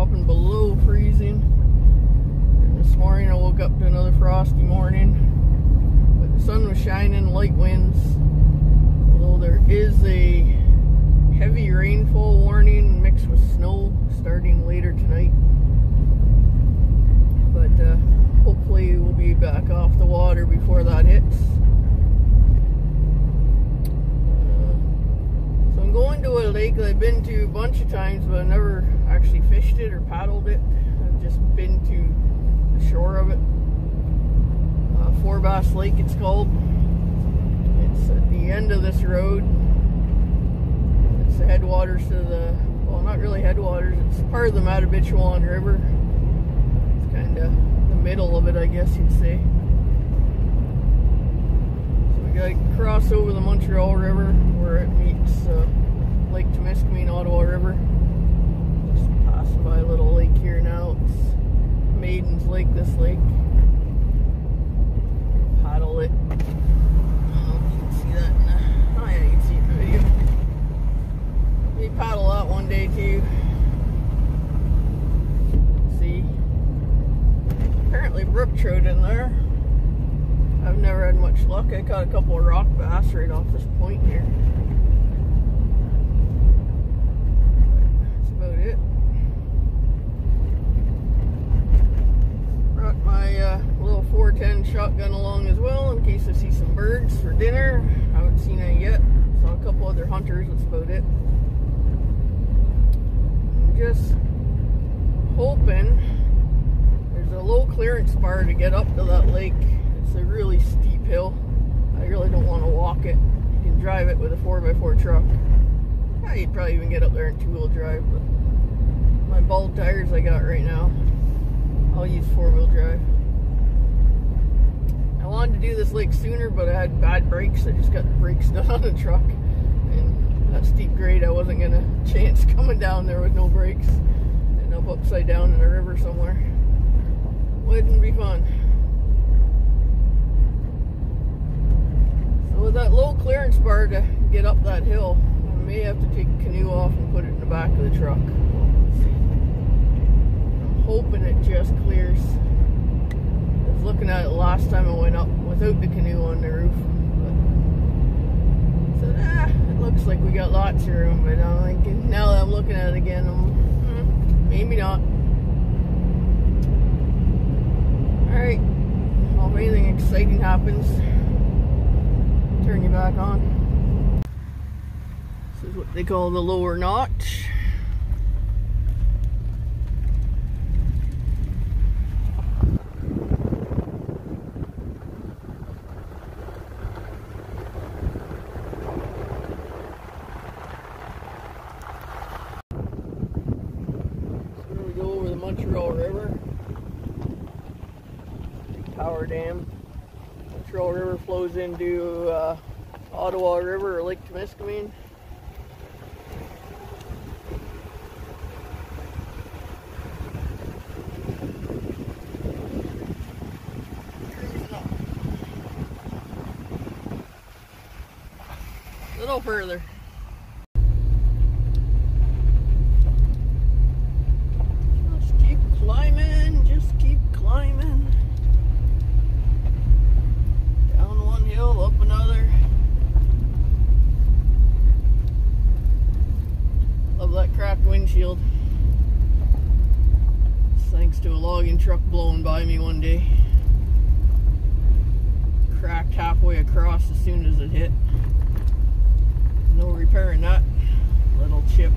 dropping below freezing. And this morning I woke up to another frosty morning, but the sun was shining, light winds. Although there is a heavy rainfall warning mixed with snow starting later tonight. But hopefully we'll be back off the water before that hits. So I'm going to a lake that I've been to a bunch of times, but I've never actually fished it or paddled it. I've just been to the shore of it. Four Bass Lake it's called. It's at the end of this road. It's the headwaters to the, well, not really headwaters, it's part of the Mattabichuan River. It's kind of the middle of it, I guess you'd say. So we gotta cross over the Montreal River where it meets Lake Temiskaming, Ottawa River. Just passing by a little lake here now. It's Maiden's Lake, this lake. Paddle it. I don't know if you can see that. Oh yeah, you can see it in the video. Maybe paddle that one day too. See. Apparently brook trout in there. I've never had much luck. I caught a couple of rock bass right off this point here. That's about it. Brought my little 410 shotgun along as well in case I see some birds for dinner. Haven't seen any yet. Saw a couple other hunters. That's about it. I'm just hoping there's a low clearance bar to get up to that lake. It's a really steep hill. I really don't want to walk it. You can drive it with a 4x4 truck. You'd probably even get up there in two-wheel drive, but my bald tires I got right now, I'll use 4-wheel drive. I wanted to do this lake sooner, but I had bad brakes. I just got the brakes done on the truck. And that steep grade, I wasn't going to chance coming down there with no brakes. And up upside down in a river somewhere. Wouldn't be fun. So with that low clearance bar to get up that hill, I may have to take the canoe off and put it in the back of the truck. Let's see. I'm hoping it just clears. I was looking at it last time I went up without the canoe on the roof. But I said, it looks like we got lots of room, but I'm thinking, now that I'm looking at it again, maybe not. Alright, well, if anything exciting happens, turn you back on. This is what they call the lower notch. So here we go over the Montreal River. Power dam. Montreal River flows into Ottawa River or Lake Temiskaming. A little further. Just keep climbing, just keep climbing. Down one hill, up another. Love that cracked windshield. Thanks to a logging truck blowing by me one day. Cracked halfway across as soon as it hit. No repairing that little chip.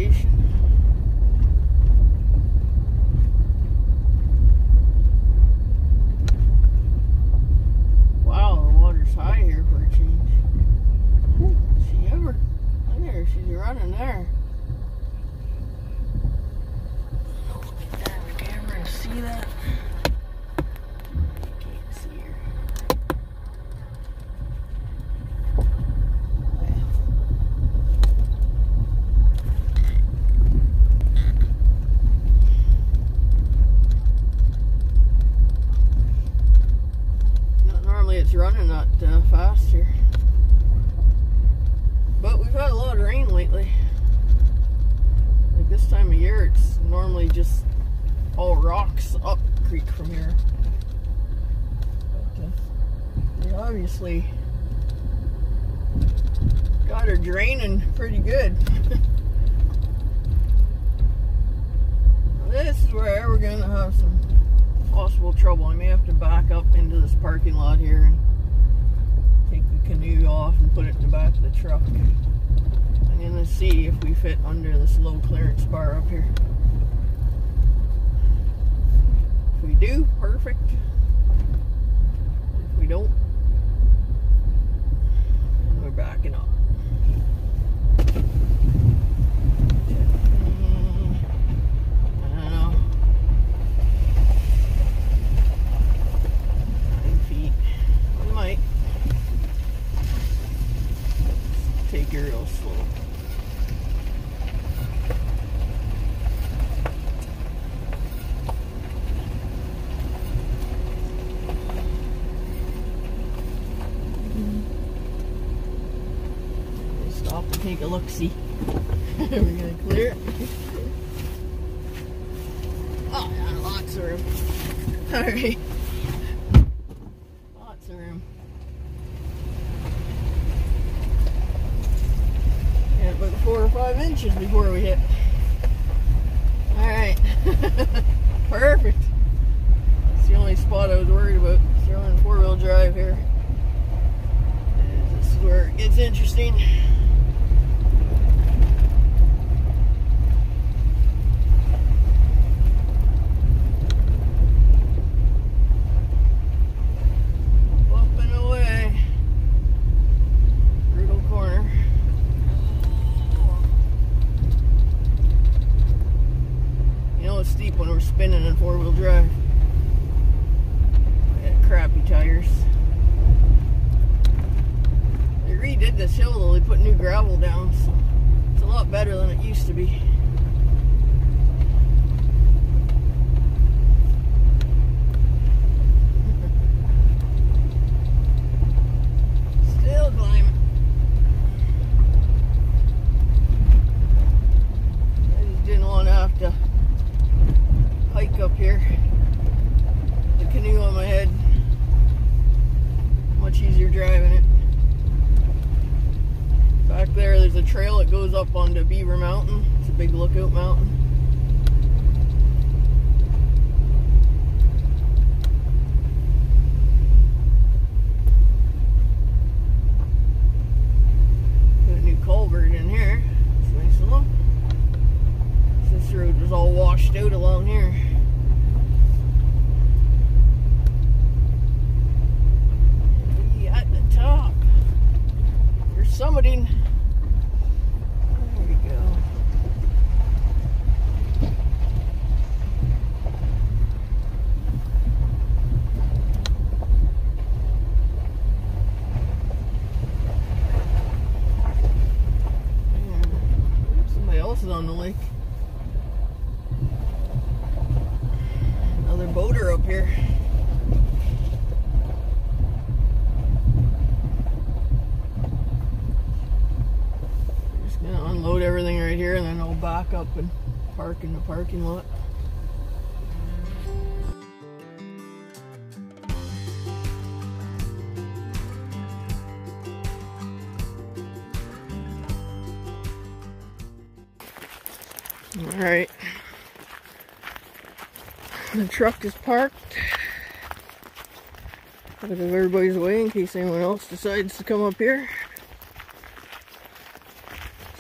station. Wow, the water's high here for a change. Ooh, is she ever? Look at her, she's running there. Look at that on the camera and see that. Can't see her. It's running not fast here, but we've had a lot of rain lately. Like this time of year, it's normally just all rocks up creek from here. But they obviously got her draining pretty good. This is where we're gonna have some possible trouble. I may have to back up into this parking lot here and take the canoe off and put it in the back of the truck. I'm gonna see if we fit under this low clearance bar up here. If we do, perfect. If we don't, then we're backing up. Take it real slow. Stop and take a look-see. We're gonna clear it. Oh, yeah, lots of room. Alright. Lots of room. About 4 or 5 inches before we hit. Alright. Perfect. That's the only spot I was worried about. Throwing 4-wheel drive here. This is where it gets interesting. Bumping away. Brutal corner. Steep when we're spinning in 4-wheel drive. Got crappy tires. They redid this hill though, they put new gravel down, so it's a lot better than it used to be. Still climbing. I just didn't want to have to hike up here. The canoe on my head. Much easier driving it. Back there's a trail that goes up onto Beaver Mountain. It's a big lookout mountain. Put a new culvert in here. It's nice and low. This road was all washed out along here. At the top. You're summiting. There we go. Man, somebody else is on the lake. Another boater up here. Just gonna unload everything right here and then I'll back up and park in the parking lot. Alright. The truck is parked. Out of everybody's way in case anyone else decides to come up here.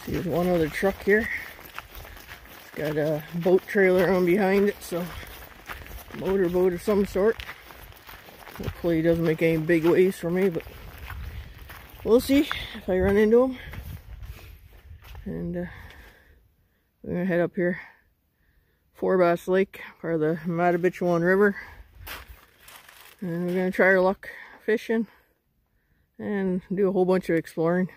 See, there's one other truck here. Got a boat trailer on behind it, so motorboat of some sort. Hopefully he doesn't make any big waves for me, but we'll see if I run into him. And we're gonna head up here, Forebass Lake, part of the Mattabichuan River, and we're gonna try our luck fishing and do a whole bunch of exploring.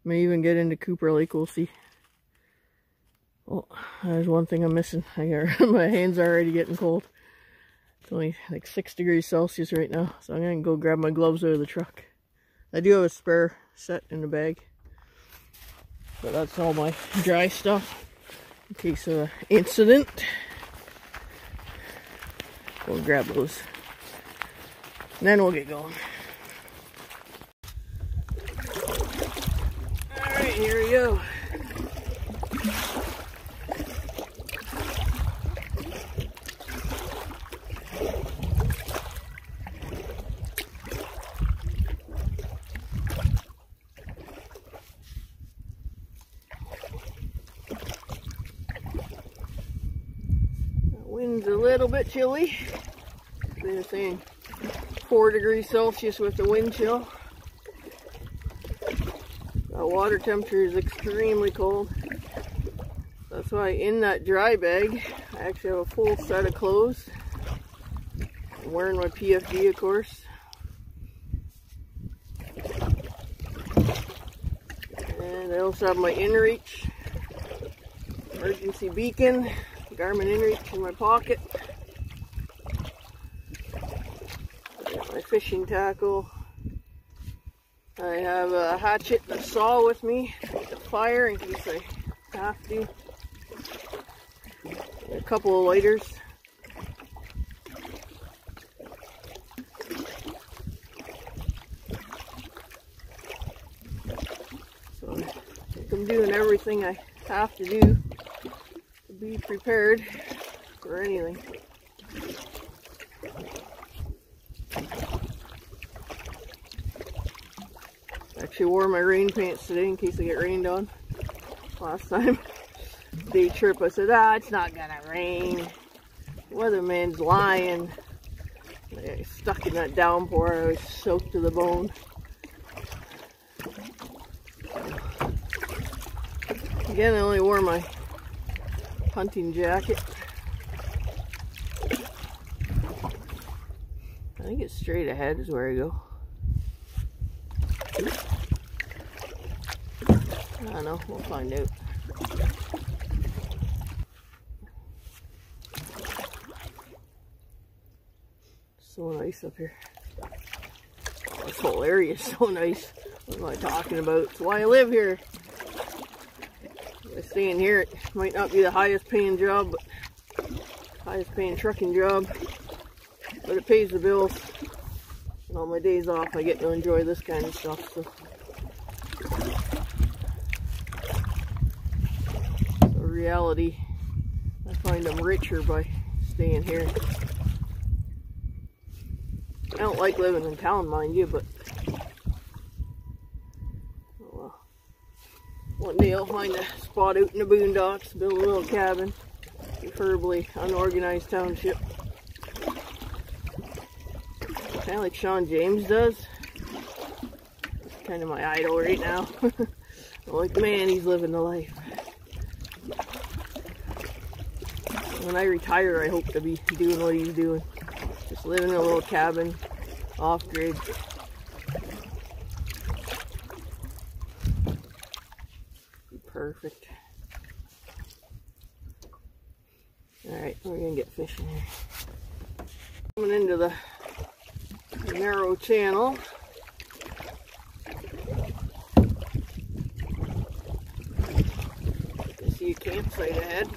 May even get into Cooper Lake, we'll see. Oh, there's one thing I'm missing. My hands are already getting cold. It's only like 6 degrees Celsius right now, so I'm gonna go grab my gloves out of the truck. I do have a spare set in the bag, but that's all my dry stuff in case of an incident. We'll grab those, and then we'll get going. Alright, here we go. Wind's a little bit chilly. They're saying 4 degrees Celsius with the wind chill. The water temperature is extremely cold. That's why in that dry bag, I actually have a full set of clothes. I'm wearing my PFD, of course. And I also have my InReach emergency beacon. Garmin InReach in my pocket. I got my fishing tackle. I have a hatchet and a saw with me to fire in case I have to. And a couple of lighters. So I think I'm doing everything I have to do. Be prepared for anything. Actually wore my rain pants today in case I get rained on. Last time, day trip, I said, it's not gonna rain. Weatherman's lying. I got stuck in that downpour. I was soaked to the bone. Again, I only wore my hunting jacket. I think it's straight ahead is where I go. I don't know, we'll find out. So nice up here. This whole area is so nice. What am I talking about? It's why I live here. If I stay in here, it might not be the highest paying job, but highest paying trucking job, but it pays the bills. And on my days off, I get to enjoy this kind of stuff. So reality, I find I'm richer by staying here. I don't like living in town, mind you, but one day I'll find a spot out in the boondocks, build a little cabin, preferably unorganized township. Kind of like Sean James does. He's kind of my idol right now. I'm like, man, he's living the life. When I retire, I hope to be doing what he's doing. Just living in a little cabin, off-grid. Perfect. Alright, we're gonna get fishing here. Coming into the narrow channel. I see a campsite ahead.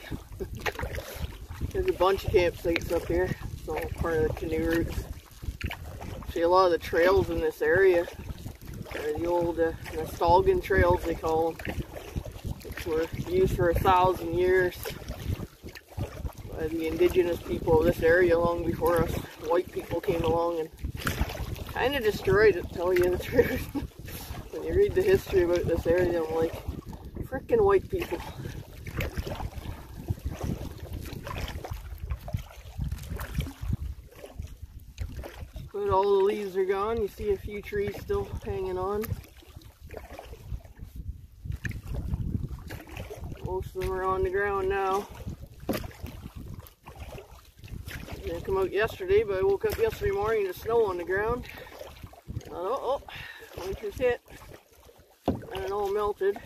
There's a bunch of campsites up here. It's all part of the canoe routes. Actually, a lot of the trails in this area are the old nostalgic trails, they call them. Were used for 1,000 years by the indigenous people of this area long before us white people came along and kind of destroyed it, to tell you the truth. When you read the history about this area, I'm like, frickin' white people. all the leaves are gone. You see a few trees still hanging on. Most of them are on the ground now. I didn't come out yesterday, but I woke up yesterday morning to snow on the ground. I thought, oh, winter's hit. And it all melted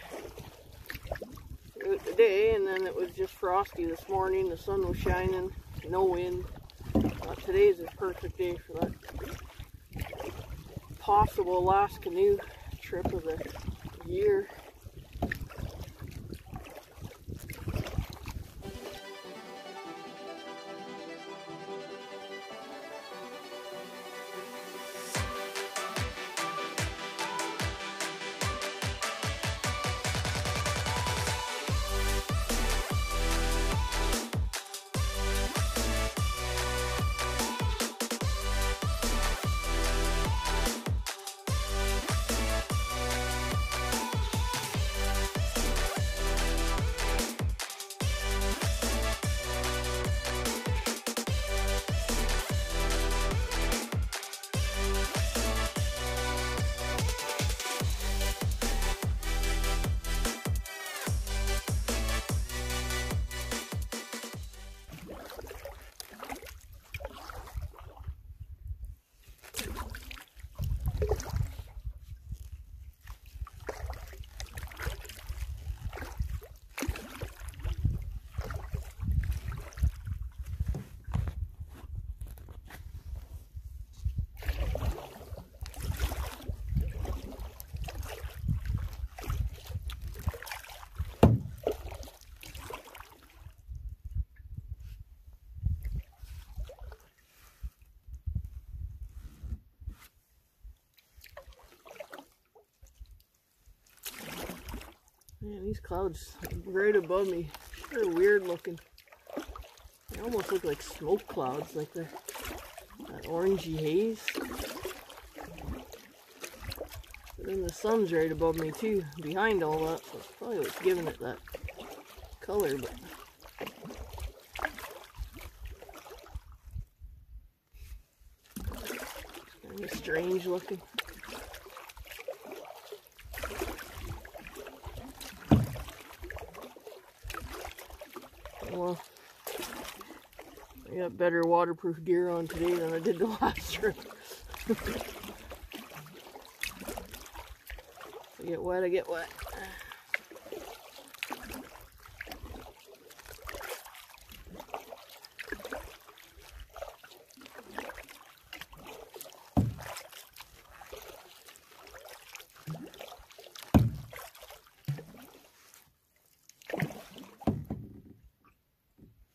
throughout the day, and then it was just frosty this morning. The sun was shining, no wind. Today's a perfect day for that possible last canoe trip of the year. Man, these clouds right above me, they're weird looking. They almost look like smoke clouds, like that orangey haze. But then the sun's right above me too, behind all that, so it's probably what's giving it that color. But it's kind of strange looking. Well, I got better waterproof gear on today than I did the last trip. I get wet, I get wet.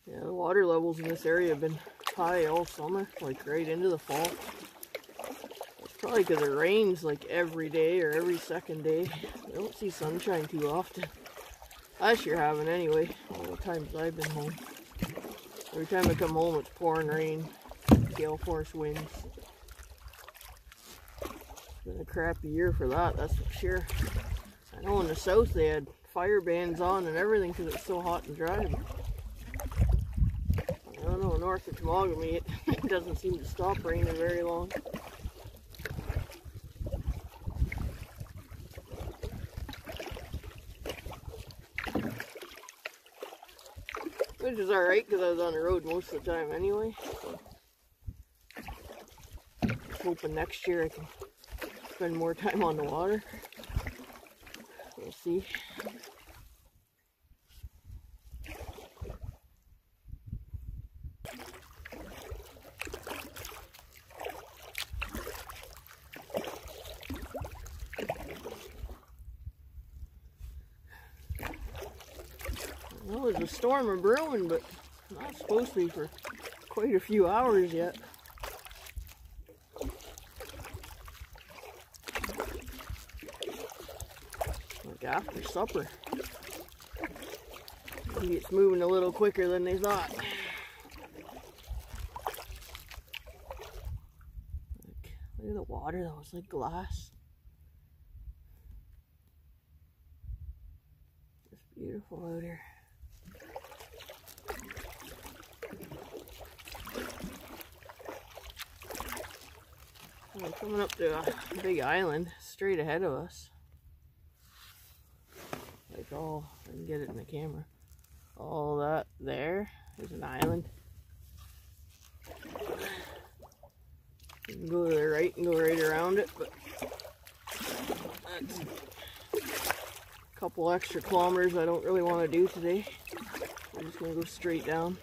Yeah, the water levels in this area have been high all summer, like right into the fall. It's probably because it rains like every day or every second day. I don't see sunshine too often. I sure haven't anyway, all the times I've been home. Every time I come home it's pouring rain, gale force winds. It's been a crappy year for that, that's for sure. I know in the south they had fire bans on and everything because it's so hot and dry. I don't know, north of Temagami it doesn't seem to stop raining very long. Which is alright because I was on the road most of the time anyway. So just hoping next year I can spend more time on the water. We'll see. Well, there's a storm a brewing, but it's not supposed to be for quite a few hours yet. Like after supper. Maybe it's moving a little quicker than they thought. Look at the water though, it's like glass. It's beautiful out here. coming up to a big island straight ahead of us. Like all, I can get it in the camera. All that there is an island. You can go to the right and go right around it, but that's a couple extra kilometers I don't really want to do today. I'm just going to go straight down.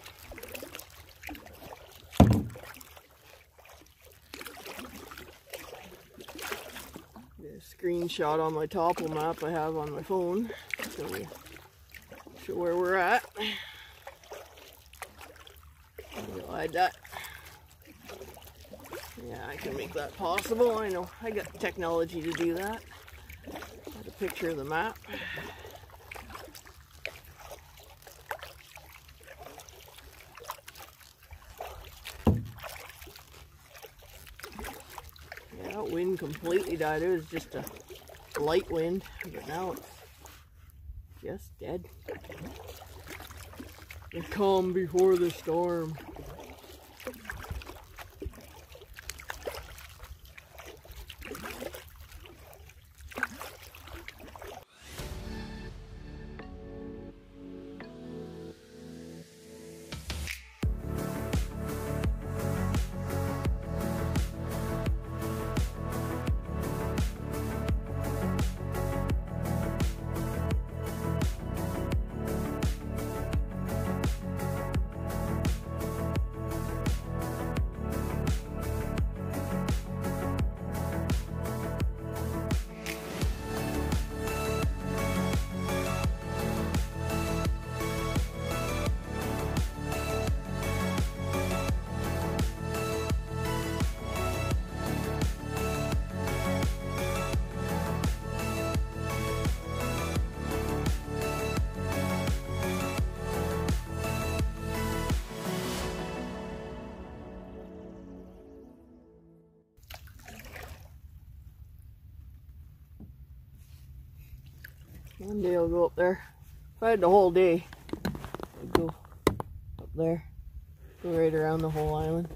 Screenshot on my topo map I have on my phone, so we show where we're at. We'll hide that. Yeah, I can make that possible. I know I got technology to do that. Got a picture of the map. Wind completely died. It was just a light wind, but now it's just dead. The calm before the storm. One day I'll go up there. If I had the whole day, I'd go up there, go right around the whole island.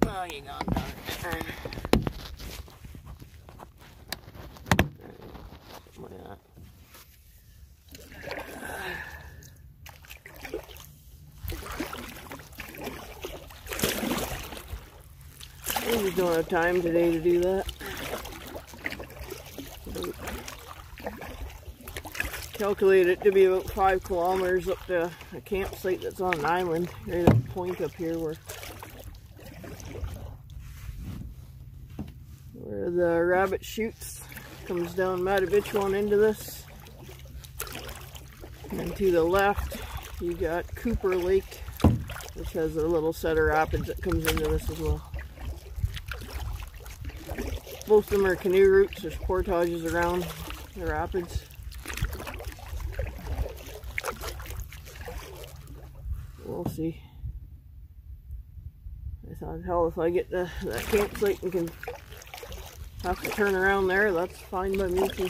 Oh, you gone down there. Something like that. I just don't have time today to do that. Calculate it to be about 5 kilometers up to a campsite that's on an island. Right at the point up here where the rabbit chutes comes down Matavich one into this. And to the left you got Cooper Lake, which has a little set of rapids that comes into this as well. Both of them are canoe routes. There's portages around the rapids. We'll see. I thought, hell, if I get to that campsite and can have to turn around there, that's fine by me too.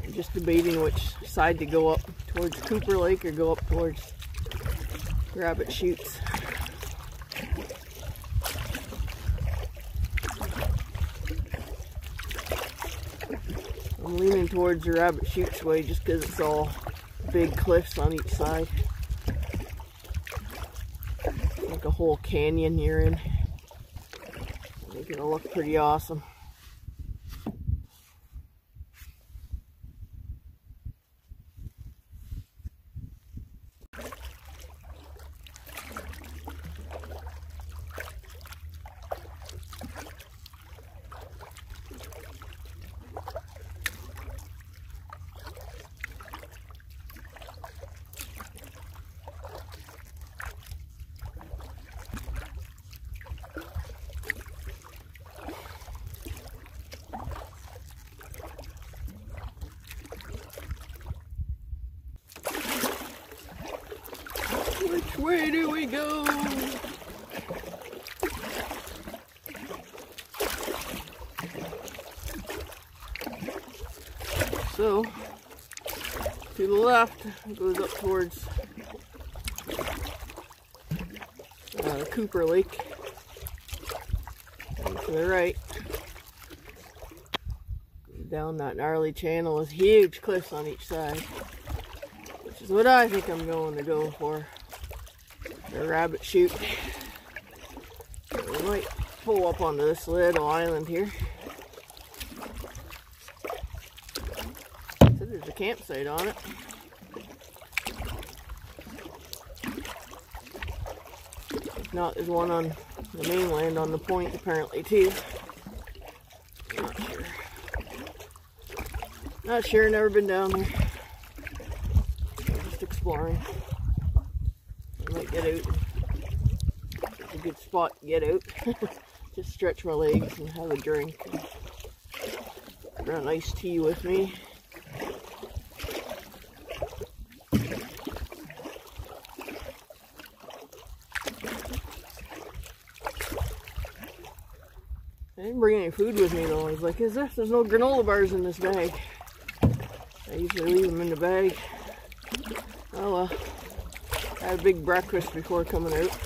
I'm just debating which side to go up, towards Cooper Lake or go up towards Rabbit Chutes. I'm leaning towards the Rabbit Chutes way just because it's all big cliffs on each side. Like a whole canyon you're in. I think it'll look pretty awesome. Which way do we go? So, To the left, it goes up towards Cooper Lake. And to the right, goes down that gnarly channel with huge cliffs on each side, which is what I think I'm going to go for. The rabbit chute. So we might pull up onto this little island here. So there's a campsite on it. If not, there's one on the mainland on the point apparently too. Not sure. Not sure, never been down there. Just exploring. I might get out. It's a good spot to get out. Just stretch my legs and have a drink. Got an iced tea with me. I didn't bring any food with me though. I was like, there's no granola bars in this bag. I usually leave them in the bag. Oh well. I had a big breakfast before coming out.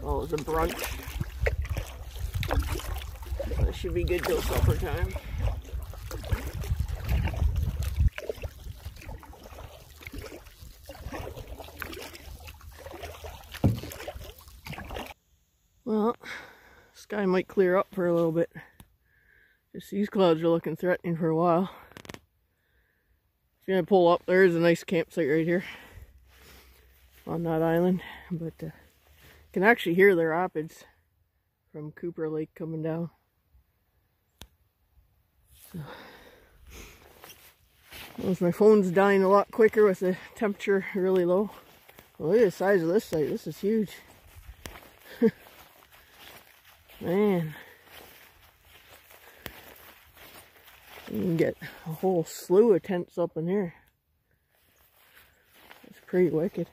Well, it was a brunch. So it should be good till supper time. Well, sky might clear up for a little bit. Just these clouds are looking threatening for a while. It's gonna pull up. There's a nice campsite right here on that island, but you can actually hear the rapids from Cooper Lake coming down. So, well, my phone's dying a lot quicker with the temperature really low. Well, look at the size of this site. This is huge. Man, you can get a whole slew of tents up in here. It's pretty wicked.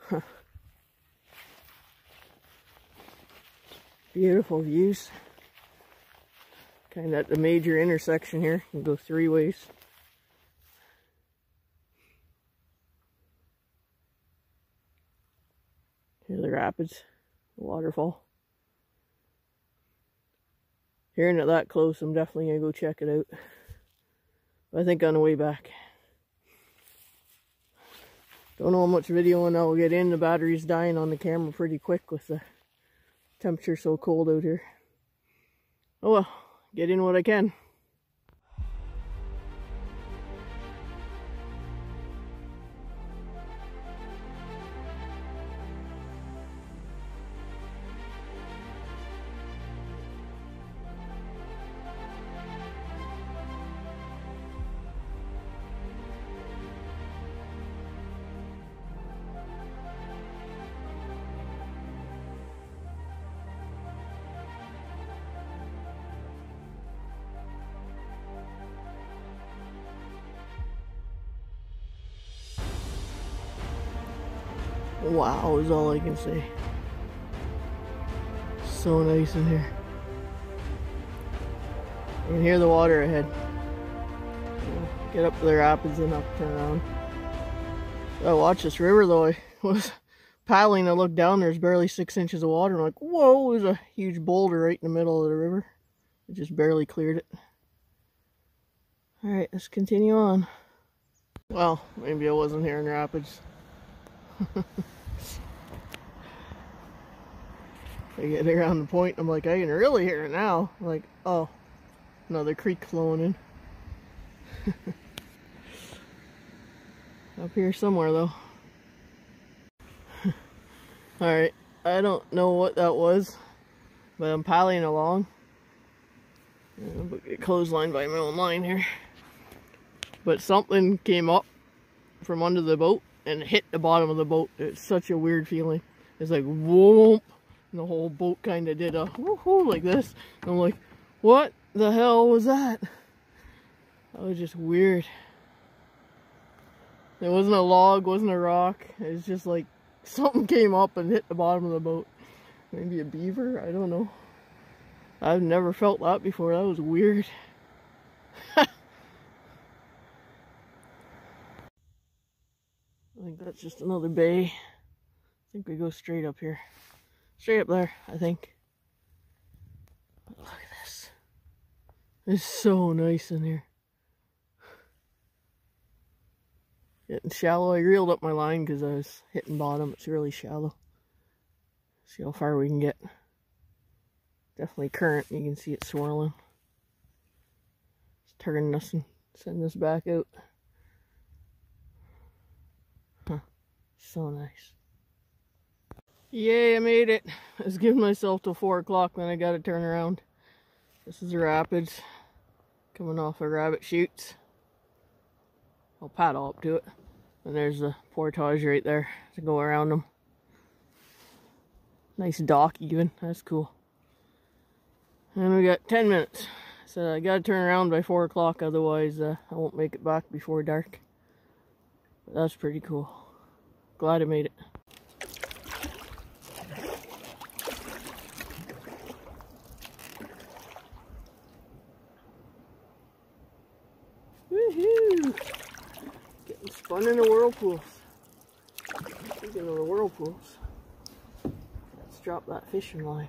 Huh. Beautiful views. Kind of at the major intersection here. You can go three ways. Here's the rapids, the waterfall. Hearing it that close, I'm definitely going to go check it out. But I think on the way back. Don't know how much videoing I'll get in. The battery's dying on the camera pretty quick with the temperature so cold out here. Oh well, get in what I can. Wow is all I can say. So nice in here. You can hear the water ahead. Get up to the rapids and up, turn around. Oh, watch this river though. I was paddling, I looked down, there's barely 6 inches of water. I'm like, whoa, there's a huge boulder right in the middle of the river. It just barely cleared it. Alright, let's continue on. Well, maybe I wasn't here in rapids. I get around the point, I'm like, I can really hear it now. I'm like, oh, another creek flowing in. Up here somewhere though. Alright, I don't know what that was, but I'm paddling along. I'll get clotheslined by my own line here. But something came up from under the boat and hit the bottom of the boat. It's such a weird feeling. It's like, whoop, and the whole boat kind of did a whoo-hoo like this. And I'm like, what the hell was that? That was just weird. It wasn't a log, wasn't a rock. It was just like something came up and hit the bottom of the boat. Maybe a beaver? I don't know. I've never felt that before. That was weird. it's just another bay. I think we go straight up here. Straight up there, I think. But look at this. It's so nice in here. Getting shallow. I reeled up my line because I was hitting bottom. It's really shallow. See how far we can get. Definitely current. You can see it swirling. It's turning us and sending us back out. Huh. So nice. Yay, I made it. I was giving myself till 4 o'clock, then I got to turn around. This is the rapids. Coming off of rabbit chutes. I'll paddle up to it. And there's the portage right there to go around them. Nice dock even. That's cool. And we got 10 minutes. So I gotta turn around by 4 o'clock, otherwise I won't make it back before dark. But that's pretty cool. Glad I made it. Woohoo! Getting spun in the whirlpools. Speaking of the whirlpools, let's drop that fishing line.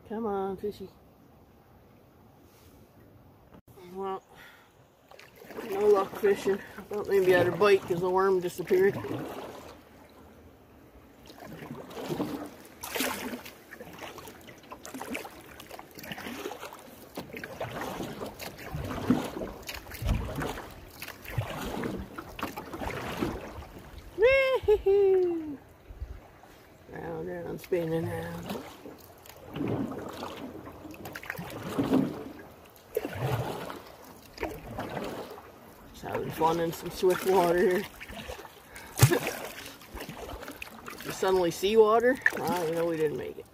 Come on, fishy. Well, no luck fishing. I thought maybe I had a bite because the worm disappeared. Round, round, spinning round. Having fun in some swift water here. Suddenly seawater? You know we didn't make it.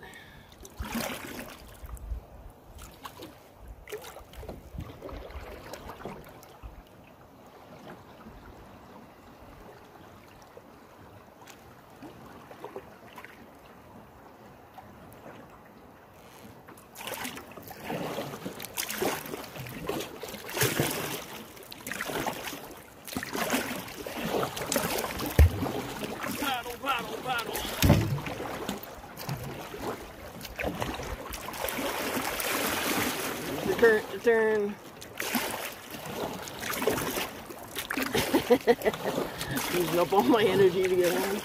Current to turn. Using up all my energy to get on.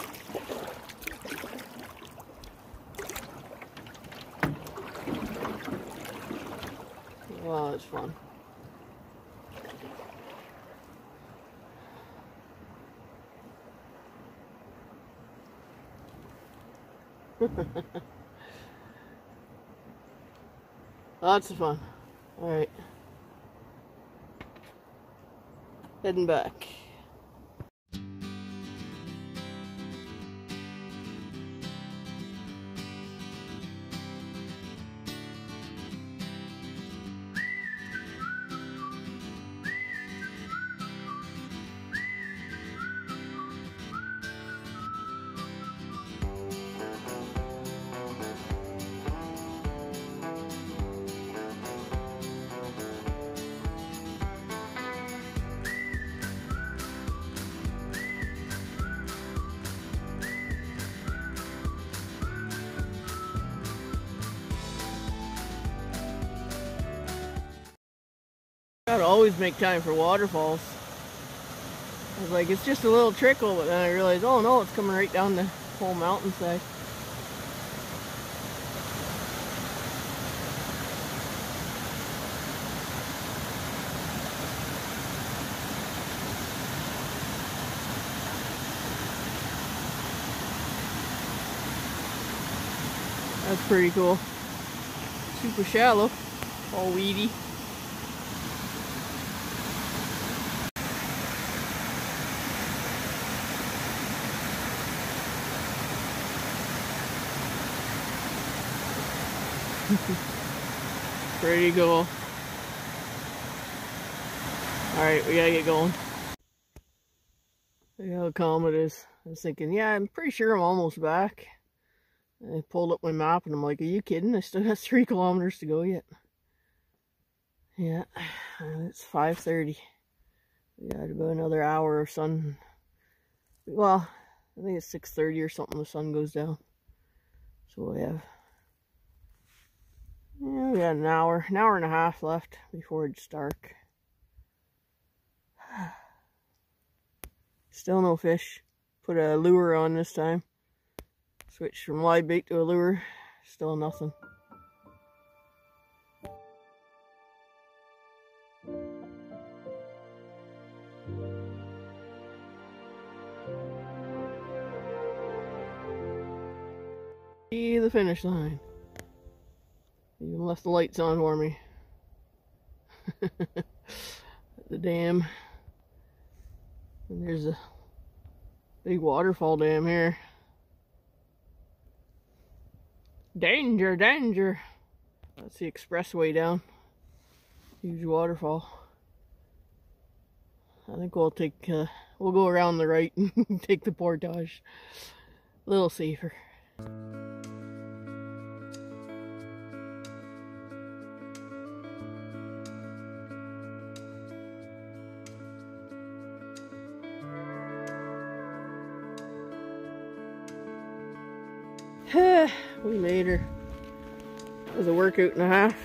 Wow, that's fun. Lots of fun. Alright. Heading back. Gotta always make time for waterfalls. I was like, it's just a little trickle, but then I realized, oh no, it's coming right down the whole mountainside. That's pretty cool. Super shallow, all weedy. Pretty cool. Alright, we gotta get going. Look how calm it is. I was thinking, yeah, I'm pretty sure I'm almost back. I pulled up my map and I'm like, are you kidding? I still got 3 kilometers to go yet. Yeah, it's 5:30. We got about another hour of sun. Well, I think it's 6:30 or something, the sun goes down. So we have, yeah, we got an hour and a half left before it's dark. Still no fish. Put a lure on this time. Switched from live bait to a lure. Still nothing. See the finish line. Even left the lights on for me. The dam. And there's a big waterfall dam here. Danger, danger. That's the expressway down. Huge waterfall. I think we'll take, we'll go around the right and take the portage. A little safer. We made her. It was a workout and a half.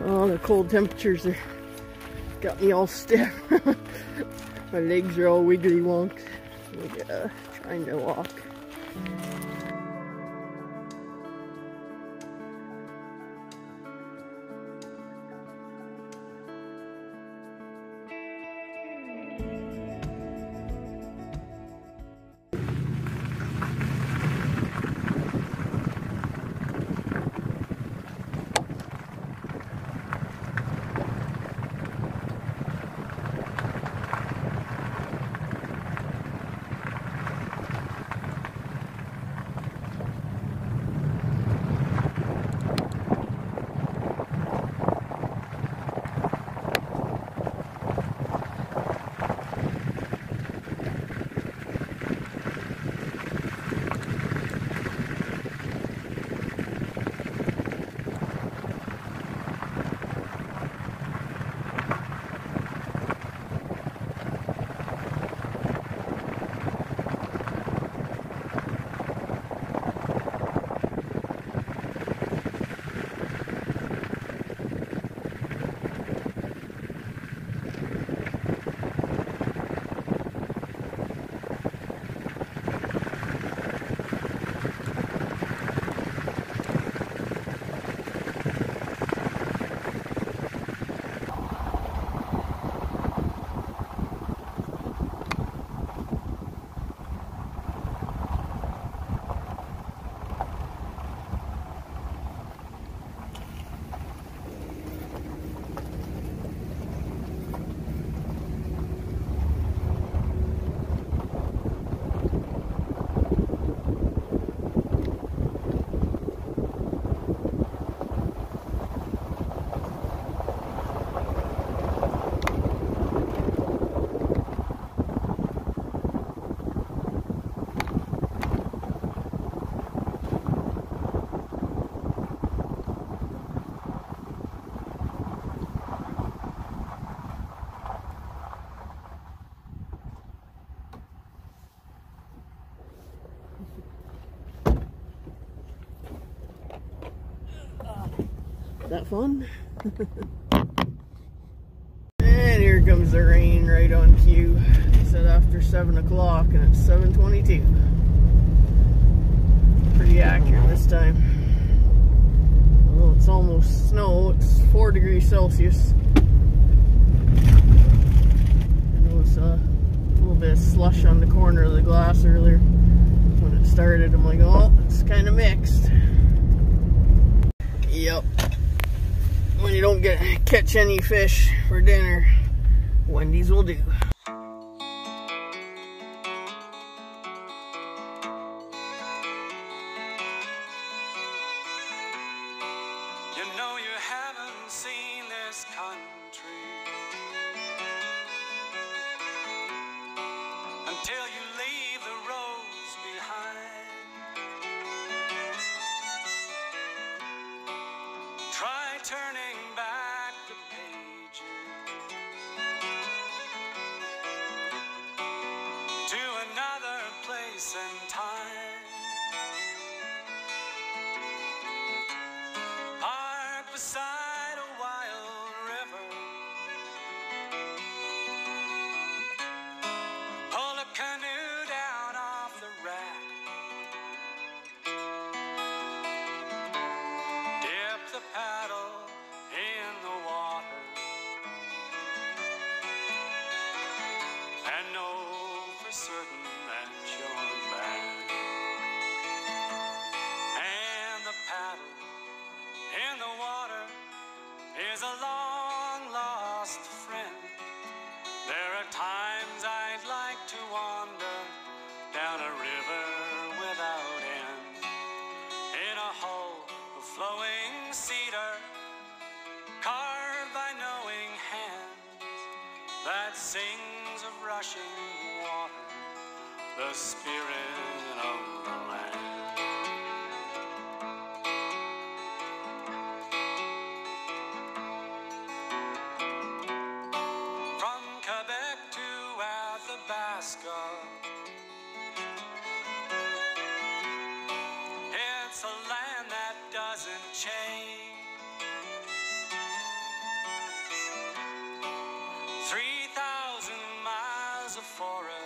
Oh, the cold temperatures are got me all stiff. My legs are all wiggly wonked. Like, trying to walk. That fun? And here comes the rain right on cue. It said after 7 o'clock and it's 7:22. Pretty accurate this time. Well, it's almost snow. It's 4 degrees Celsius. And there was a little bit of slush on the corner of the glass earlier. When it started, I'm like, oh, it's kind of mixed. Yep. When you don't catch any fish for dinner, Wendy's will do. You know you haven't seen this country until you leave the roads behind. Try turning back the pages to another place and time. Park beside a wild river, pull a canoe down off the rack, dip the paddle in the water, and know for certain that you're back. And the paddle in the water is a long lost friend. There are times I'd like to wander down a river without end, in a hull of flowing cedar, carved by knowing hands, that sings of rushing water, the spirit of the land. From Quebec to Athabasca, it's a land that doesn't change. 3,000 miles of forest,